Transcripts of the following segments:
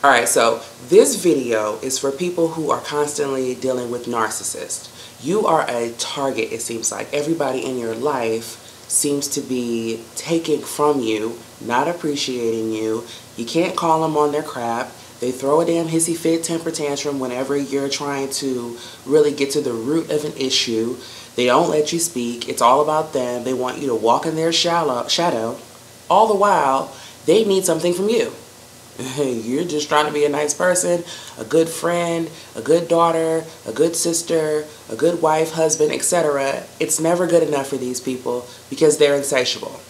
Alright, so this video is for people who are constantly dealing with narcissists. You are a target, it seems like. Everybody in your life seems to be taking from you, not appreciating you. You can't call them on their crap. They throw a damn hissy fit temper tantrum whenever you're trying to really get to the root of an issue. They don't let you speak. It's all about them. They want you to walk in their shadow. All the while, they need something from you. You're just trying to be a nice person, a good friend, a good daughter, a good sister, a good wife, husband, etc. It's never good enough for these people because they're insatiable.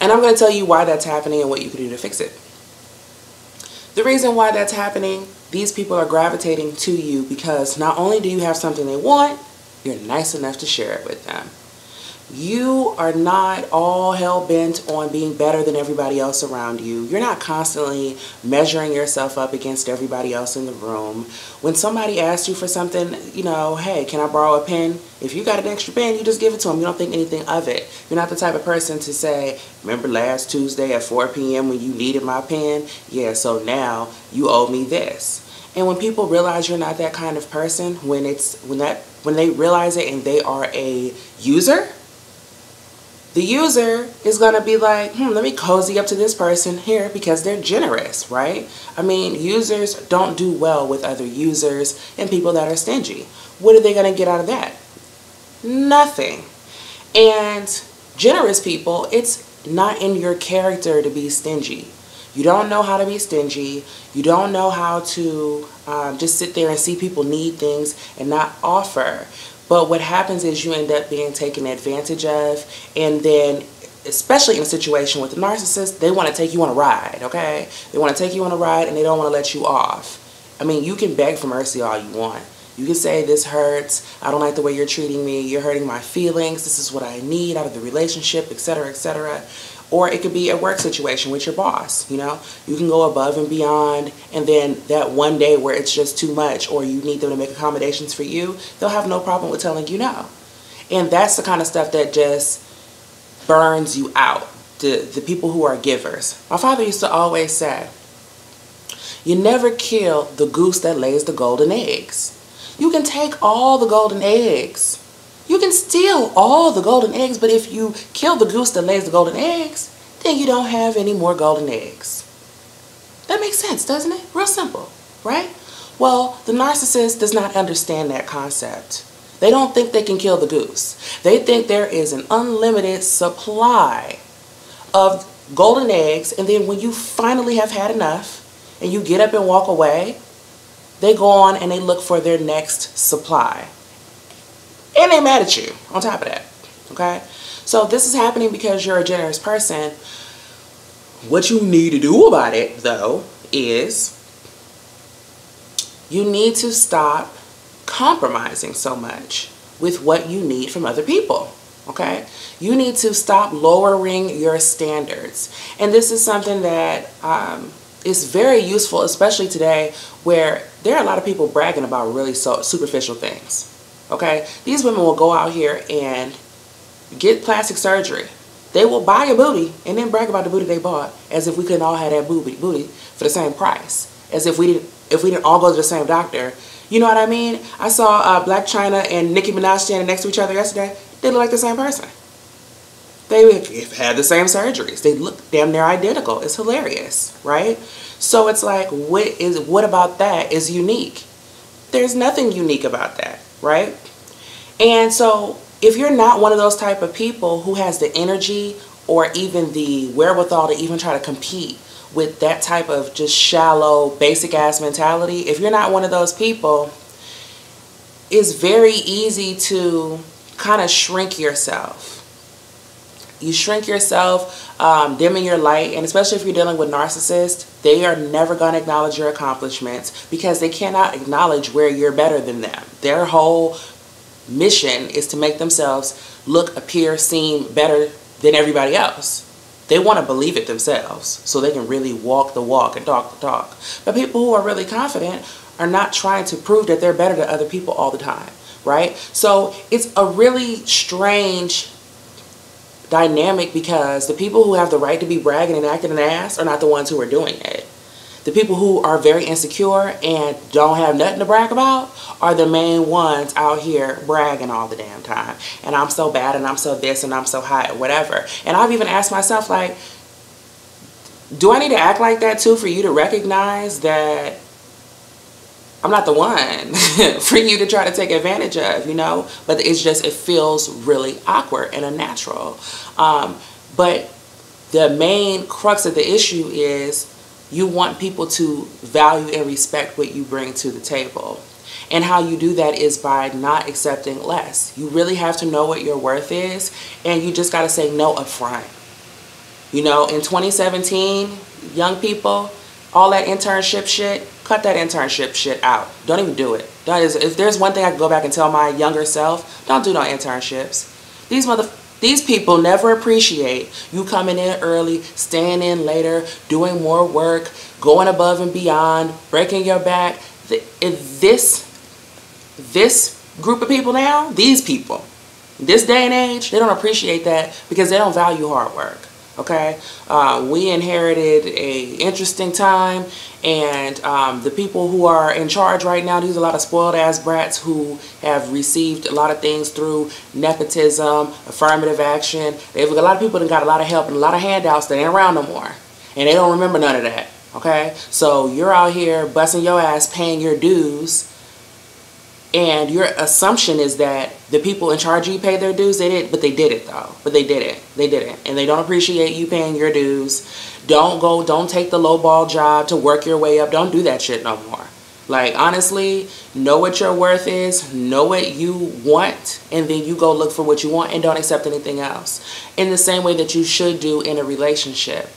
And I'm going to tell you why that's happening and what you can do to fix it. The reason why that's happening, these people are gravitating to you because not only do you have something they want, you're nice enough to share it with them. You are not all hell-bent on being better than everybody else around you. You're not constantly measuring yourself up against everybody else in the room. When somebody asks you for something, you know, hey, can I borrow a pen? If you got an extra pen, you just give it to them. You don't think anything of it. You're not the type of person to say, remember last Tuesday at 4 p.m. when you needed my pen? Yeah, so now you owe me this. And when people realize you're not that kind of person, when they realize it and they are a user, the user is going to be like, let me cozy up to this person here because they're generous, right? I mean, users don't do well with other users and people that are stingy. What are they going to get out of that? Nothing. And generous people, it's not in your character to be stingy. You don't know how to be stingy. You don't know how to just sit there and see people need things and not offer. But what happens is you end up being taken advantage of, and then, especially in a situation with a narcissist, they want to take you on a ride, okay? They want to take you on a ride and they don't want to let you off. I mean, you can beg for mercy all you want. You can say, this hurts, I don't like the way you're treating me, you're hurting my feelings, this is what I need out of the relationship, etc., etc. Or it could be a work situation with your boss, you know? You can go above and beyond, and then that one day where it's just too much or you need them to make accommodations for you, they'll have no problem with telling you no. And that's the kind of stuff that just burns you out, the people who are givers. My father used to always say, you never kill the goose that lays the golden eggs. You can take all the golden eggs. You can steal all the golden eggs, but if you kill the goose that lays the golden eggs, then you don't have any more golden eggs. That makes sense, doesn't it? Real simple, right? Well, the narcissist does not understand that concept. They don't think they can kill the goose. They think there is an unlimited supply of golden eggs, and then when you finally have had enough and you get up and walk away, they go on and they look for their next supply. And they're mad at you on top of that, okay? So this is happening because you're a generous person. What you need to do about it, though, is you need to stop compromising so much with what you need from other people, okay? You need to stop lowering your standards. And this is something that is very useful, especially today, where there are a lot of people bragging about really superficial things. Okay, these women will go out here and get plastic surgery. They will buy a booty and then brag about the booty they bought as if we couldn't all have that booty for the same price. As if we didn't all go to the same doctor. You know what I mean? I saw Black China and Nicki Minaj standing next to each other yesterday. They look like the same person. They have had the same surgeries. They look damn near identical. It's hilarious, right? So it's like, what about that is unique? There's nothing unique about that. Right? And so if you're not one of those type of people who has the energy or even the wherewithal to even try to compete with that type of just shallow, basic ass mentality, if you're not one of those people, it's very easy to kind of shrink yourself. You shrink yourself, dimming your light, and especially if you're dealing with narcissists, they are never going to acknowledge your accomplishments because they cannot acknowledge where you're better than them. Their whole mission is to make themselves look, appear, seem better than everybody else. They want to believe it themselves so they can really walk the walk and talk the talk. But people who are really confident are not trying to prove that they're better than other people all the time, right? So it's a really strange dynamic because the people who have the right to be bragging and acting an ass are not the ones who are doing it. The people who are very insecure and don't have nothing to brag about are the main ones out here bragging all the damn time. And I'm so bad and I'm so this and I'm so hot, whatever. And I've even asked myself, like, do I need to act like that too for you to recognize that I'm not the one for you to try to take advantage of, you know? But it's just, it feels really awkward and unnatural. But the main crux of the issue is you want people to value and respect what you bring to the table. And how you do that is by not accepting less. You really have to know what your worth is, and you just got to say no up front. You know, in 2017, young people, all that internship shit, cut that internship shit out. Don't even do it. If there's one thing I could go back and tell my younger self, don't do no internships. These people never appreciate you coming in early, staying in later, doing more work, going above and beyond, breaking your back. This group of people now, these people, this day and age, they don't appreciate that because they don't value hard work. Okay, we inherited a interesting time, and the people who are in charge right now, these are a lot of spoiled ass brats who have received a lot of things through nepotism, affirmative action. A lot of people that got a lot of help and a lot of handouts that ain't around no more, and they don't remember none of that. Okay, so you're out here busting your ass, paying your dues. And your assumption is that the people in charge of you pay their dues. They did, but they did it though. But they did it. They didn't. And they don't appreciate you paying your dues. Don't take the lowball job to work your way up. Don't do that shit no more. Like, honestly, know what your worth is, know what you want, and then you go look for what you want and don't accept anything else. In the same way that you should do in a relationship.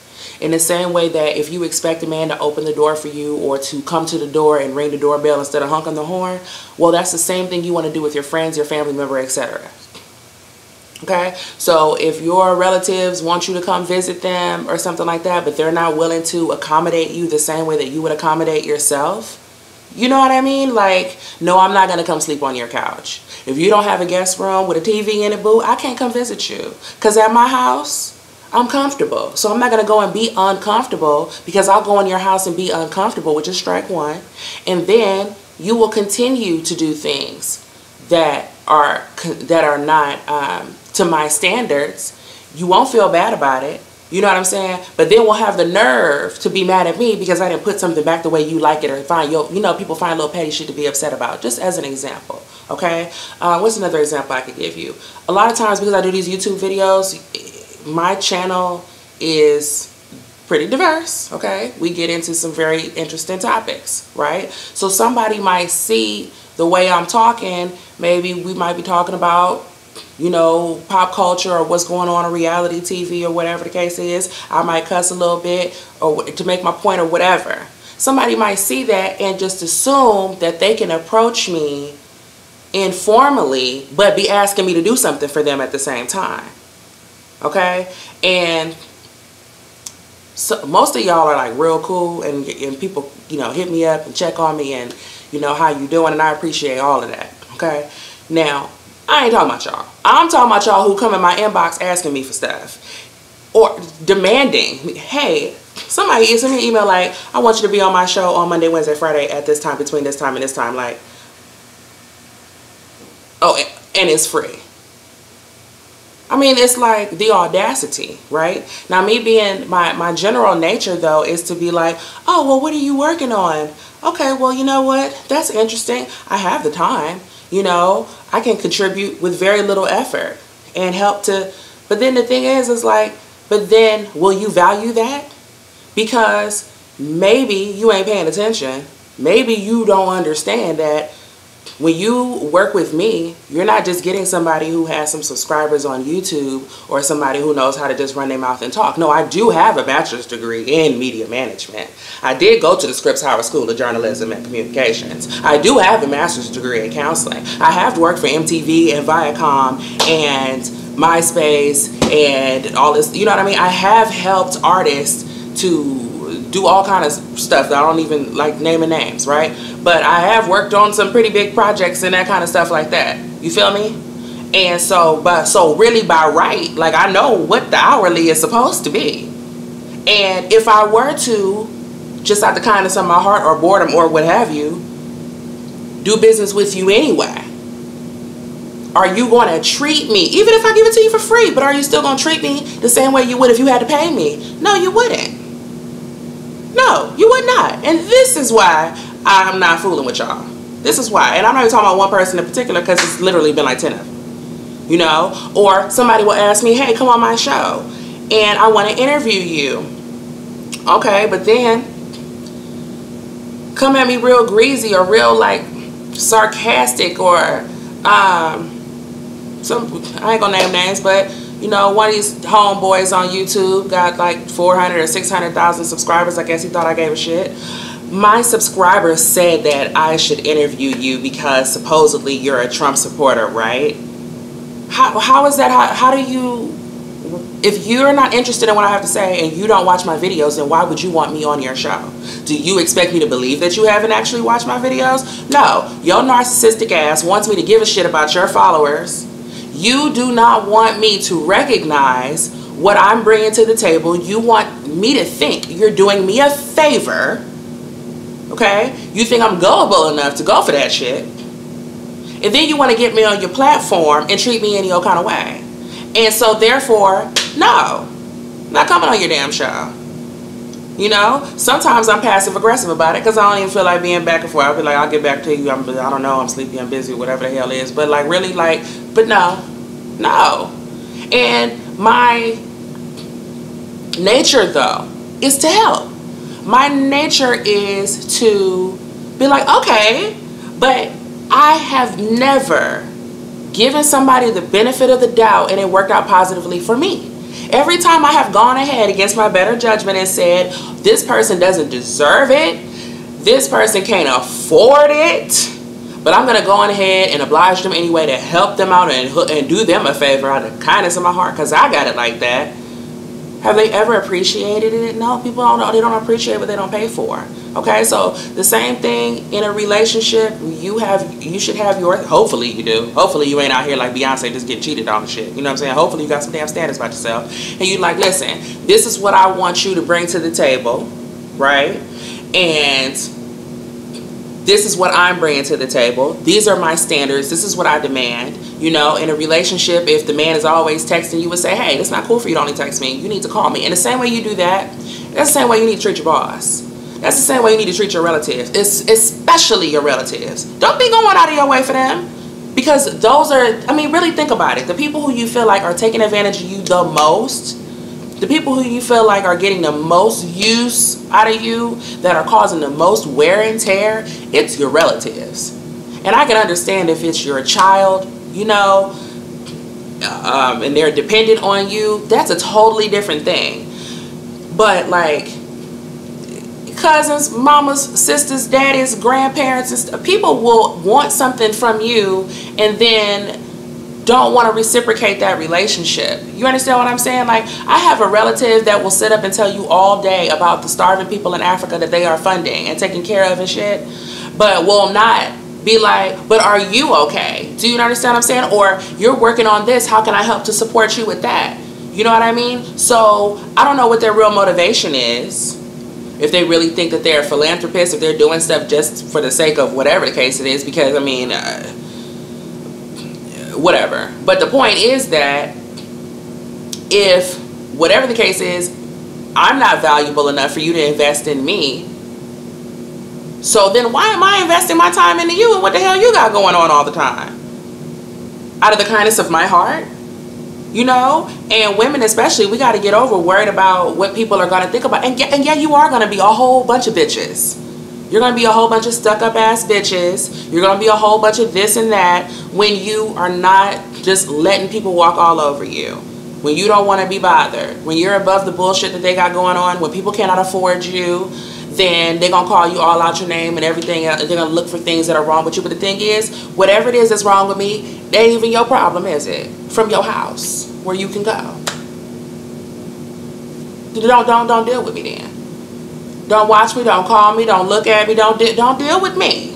In the same way that if you expect a man to open the door for you or to come to the door and ring the doorbell instead of honking the horn, well, that's the same thing you want to do with your friends, your family member, etc. Okay? So if your relatives want you to come visit them or something like that, but they're not willing to accommodate you the same way that you would accommodate yourself, you know what I mean? Like, no, I'm not going to come sleep on your couch. If you don't have a guest room with a TV in it, boo, I can't come visit you. Because at my house, I'm comfortable. So I'm not going to go and be uncomfortable, because I'll go in your house and be uncomfortable, which is strike one. And then you will continue to do things that are not to my standards. You won't feel bad about it. You know what I'm saying? But then we'll have the nerve to be mad at me because I didn't put something back the way you like it, or people find little petty shit to be upset about, just as an example. Okay? What's another example I could give you? A lot of times, because I do these YouTube videos, my channel is pretty diverse, okay? We get into some very interesting topics, right? So somebody might see the way I'm talking, maybe we might be talking about, you know, pop culture or what's going on reality TV or whatever the case is. I might cuss a little bit or to make my point or whatever. Somebody might see that and just assume that they can approach me informally but be asking me to do something for them at the same time. Okay, and so most of y'all are like real cool, and people, you know, hit me up and check on me and, you know, how you doing, and I appreciate all of that. Okay, now I ain't talking about y'all. I'm talking about y'all who come in my inbox asking me for stuff or demanding, hey, somebody send me an email like, I want you to be on my show on Monday, Wednesday, Friday at this time, between this time and this time, like, oh, and it's free. I mean, it's like the audacity, right? Now, me being my general nature, though, is to be like, oh, well, what are you working on? Okay, well, you know what? That's interesting. I have the time. You know, I can contribute with very little effort and help to. But then the thing is like, but then will you value that? Because maybe you ain't paying attention. Maybe you don't understand that when you work with me, you're not just getting somebody who has some subscribers on YouTube or somebody who knows how to just run their mouth and talk. No, I do have a bachelor's degree in media management. I did go to the Scripps Howard School of Journalism and Communications. I do have a master's degree in counseling. I have worked for MTV and Viacom and MySpace and all this. You know what I mean? I have helped artists to do all kind of stuff that I don't even like naming names, right? But I have worked on some pretty big projects and that kind of stuff like that. You feel me? And so really by right, like, I know what the hourly is supposed to be. And if I were to, just out the kindness of my heart or boredom or what have you, do business with you anyway, are you going to treat me, even if I give it to you for free, but are you still going to treat me the same way you would if you had to pay me? No, you wouldn't. No, you would not. And this is why I'm not fooling with y'all. This is why. And I'm not even talking about one person in particular, because it's literally been like 10 of them. You know? Or somebody will ask me, hey, come on my show, and I want to interview you. Okay, but then come at me real greasy or real, like, sarcastic, or I ain't gonna name names, but you know, one of these homeboys on YouTube got like 400 or 600,000 subscribers. I guess he thought I gave a shit. My subscribers said that I should interview you because supposedly you're a Trump supporter, right? How is that? How do you, if you're not interested in what I have to say and you don't watch my videos, then why would you want me on your show? Do you expect me to believe that you haven't actually watched my videos? No, your narcissistic ass wants me to give a shit about your followers. You do not want me to recognize what I'm bringing to the table. You want me to think you're doing me a favor, okay? You think I'm gullible enough to go for that shit. And then you want to get me on your platform and treat me any old kind of way. And so therefore, no, I'm not coming on your damn show. You know, sometimes I'm passive aggressive about it because I don't even feel like being back and forth. I'll be like, I'll get back to you. I don't know, I'm sleepy, I'm busy, whatever the hell it is. But like, really, like, but no. And my nature, though, is to help. My nature is to be like, okay, but I have never given somebody the benefit of the doubt and it worked out positively for me. Every time I have gone ahead against my better judgment and said, this person doesn't deserve it, this person can't afford it, but I'm going to go on ahead and oblige them anyway to help them out and do them a favor out of the kindness of my heart, because I got it like that. Have they ever appreciated it? No, people don't know. They don't appreciate what they don't pay for. Okay, so the same thing in a relationship. You should have your, hopefully you do. Hopefully you ain't out here like Beyonce just getting cheated on and shit. You know what I'm saying? Hopefully you got some damn standards about yourself. And you like, listen, this is what I want you to bring to the table, right? And this is what I'm bringing to the table. These are my standards. This is what I demand. You know, in a relationship, if the man is always texting, you would say, hey, it's not cool for you to only text me. You need to call me. And the same way you do that, that's the same way you need to treat your boss. That's the same way you need to treat your relatives, especially your relatives. Don't be going out of your way for them, because those are, I mean, really think about it. The people who you feel like are taking advantage of you the most, the people who you feel like are getting the most use out of you, that are causing the most wear and tear, it's your relatives. And I can understand if it's your child, you know, and they're dependent on you, that's a totally different thing. But like cousins, mamas, sisters, daddies, grandparents, people will want something from you and then don't want to reciprocate that relationship. You understand what I'm saying? Like, I have a relative that will sit up and tell you all day about the starving people in Africa that they are funding and taking care of and shit, but will not be like, but are you okay? Do you understand what I'm saying? Or you're working on this, how can I help to support you with that? You know what I mean? So I don't know what their real motivation is. If they really think that they're philanthropists, if they're doing stuff just for the sake of whatever the case it is, because I mean, whatever. But the point is that if whatever the case is, I'm not valuable enough for you to invest in me, so then why am I investing my time into you and what the hell you got going on all the time? Out of the kindness of my heart, you know? And women especially, we got to get over worried about what people are going to think about. And yeah, you are going to be a whole bunch of bitches. You're going to be a whole bunch of stuck-up ass bitches. You're going to be a whole bunch of this and that when you are not just letting people walk all over you. When you don't want to be bothered. When you're above the bullshit that they got going on. When people cannot afford you, then they're going to call you all out your name and everything. They're going to look for things that are wrong with you. But the thing is, whatever it is that's wrong with me, it ain't even your problem, is it? From your house, where you can go. Don't deal with me then. Don't watch me, don't call me, don't look at me, don't deal with me.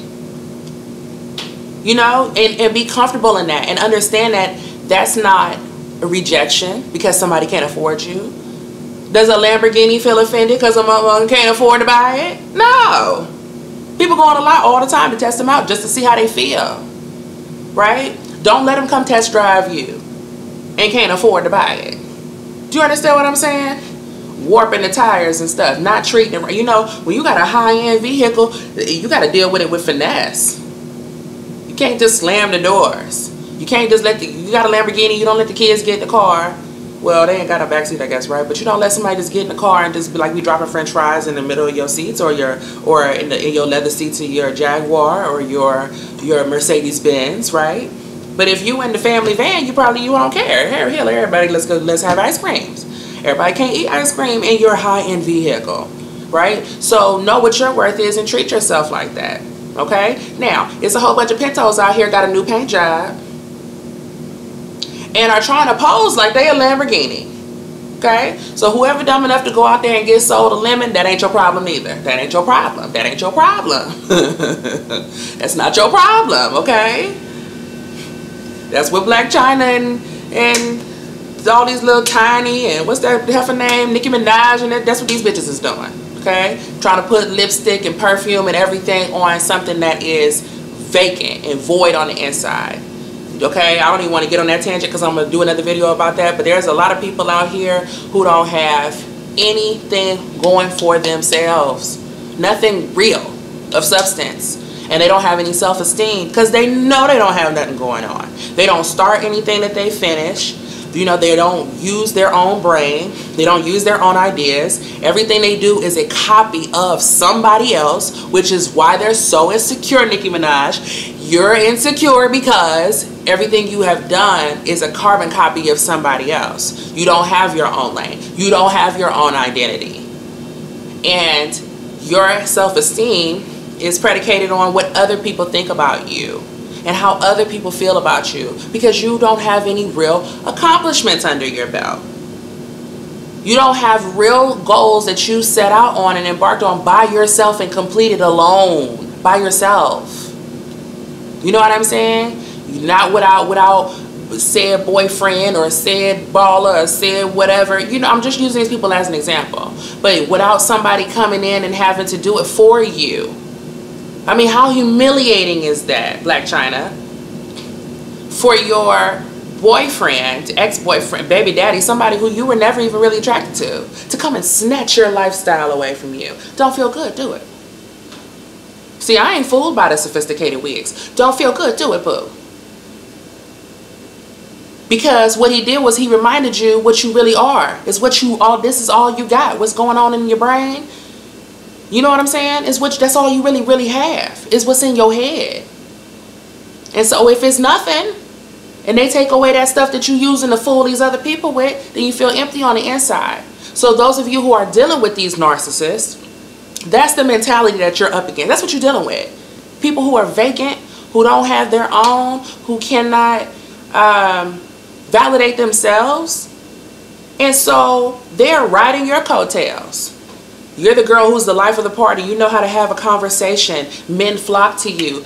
You know, and be comfortable in that and understand that that's not a rejection because somebody can't afford you. Does a Lamborghini feel offended because a mother can't afford to buy it? No. People go on a lot all the time to test them out just to see how they feel. Right? Don't let them come test drive you and can't afford to buy it. Do you understand what I'm saying? Warping the tires and stuff, not treating them right. You know, when you got a high-end vehicle, you got to deal with it with finesse. You can't just slam the doors. You can't just you got a Lamborghini, you don't let the kids get in the car. Well, they ain't got a backseat, I guess, right? But you don't let somebody just get in the car and just be like, we dropping French fries in the middle of your seats, or in your leather seats of your Jaguar or your Mercedes Benz, right? But if you in the family van, you won't care. Hell, everybody, let's have ice creams. Everybody can't eat ice cream in your high-end vehicle, right? So know what your worth is and treat yourself like that. Okay? Now, it's a whole bunch of pintos out here got a new paint job and are trying to pose like they a Lamborghini. Okay? So whoever dumb enough to go out there and get sold a lemon, that ain't your problem either. That ain't your problem. That ain't your problem. That's not your problem, okay? That's what Black China and all these little tiny and what's that heifer name? Nicki Minaj, and that's what these bitches is doing. Okay, trying to put lipstick and perfume and everything on something that is vacant and void on the inside. Okay, I don't even want to get on that tangent because I'm going to do another video about that, but there's a lot of people out here who don't have anything going for themselves, nothing real of substance, and they don't have any self-esteem because they know they don't have nothing going on. They don't start anything that they finish. You know, they don't use their own brain. They don't use their own ideas. Everything they do is a copy of somebody else, which is why they're so insecure, Nicki Minaj. You're insecure because everything you have done is a carbon copy of somebody else. You don't have your own lane. You don't have your own identity. And your self-esteem is predicated on what other people think about you and how other people feel about you, because you don't have any real accomplishments under your belt. You don't have real goals that you set out on and embarked on by yourself and completed alone, by yourself. You know what I'm saying? Not without said boyfriend or said baller or said whatever. You know, I'm just using these people as an example. But without somebody coming in and having to do it for you. I mean, how humiliating is that, Black China? For your boyfriend, ex-boyfriend, baby daddy, somebody who you were never even really attracted to come and snatch your lifestyle away from you. Don't feel good, do it. See, I ain't fooled by the sophisticated wigs. Don't feel good, do it, boo. Because what he did was he reminded you what you really are. It's what you all. This is all you got. What's going on in your brain? You know what I'm saying? That's all you really have. Is what's in your head. And so if it's nothing, and they take away that stuff that you using to fool these other people with, then you feel empty on the inside. So those of you who are dealing with these narcissists, that's the mentality that you're up against. That's what you're dealing with. People who are vacant, who don't have their own, who cannot validate themselves. And so they're riding your coattails. You're the girl who's the life of the party. You know how to have a conversation. Men flock to you.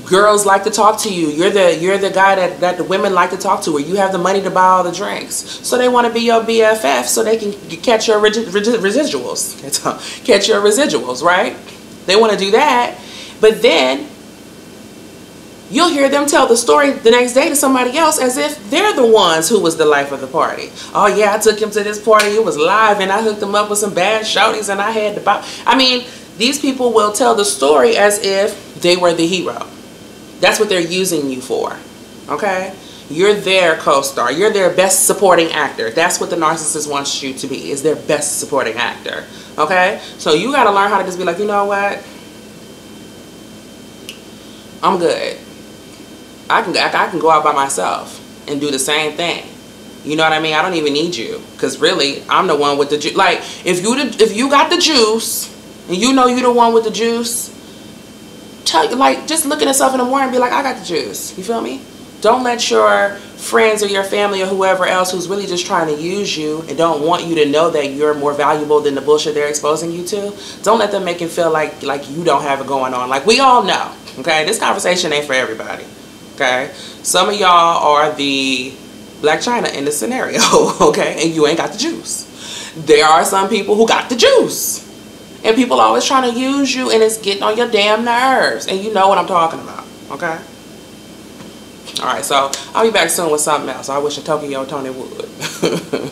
Girls like to talk to you. You're the guy that the women like to talk to, or you have the money to buy all the drinks. So they want to be your BFF so they can catch your residuals. Catch your residuals, right? They want to do that. But then you'll hear them tell the story the next day to somebody else as if they're the ones who was the life of the party. Oh yeah, I took him to this party. It was live and I hooked him up with some bad shorties and I had to. I mean, these people will tell the story as if they were the hero. That's what they're using you for. Okay? You're their co-star. You're their best supporting actor. That's what the narcissist wants you to be, is their best supporting actor. Okay? So you got to learn how to just be like, you know what? I'm good. I can go out by myself and do the same thing. You know what I mean? I don't even need you, because really, I'm the one with the juice. Like, if you got the juice, and you know you're the one with the juice, just look at yourself in the mirror and be like, I got the juice. You feel me? Don't let your friends or your family or whoever else who's really just trying to use you and don't want you to know that you're more valuable than the bullshit they're exposing you to, don't let them make you feel like you don't have it going on. Like, we all know, okay? This conversation ain't for everybody, okay? Some of y'all are the Black China in this scenario, okay? And you ain't got the juice. There are some people who got the juice. And people always trying to use you, and it's getting on your damn nerves. And you know what I'm talking about, okay? Alright, so I'll be back soon with something else. I wish a Tokyo Tony would.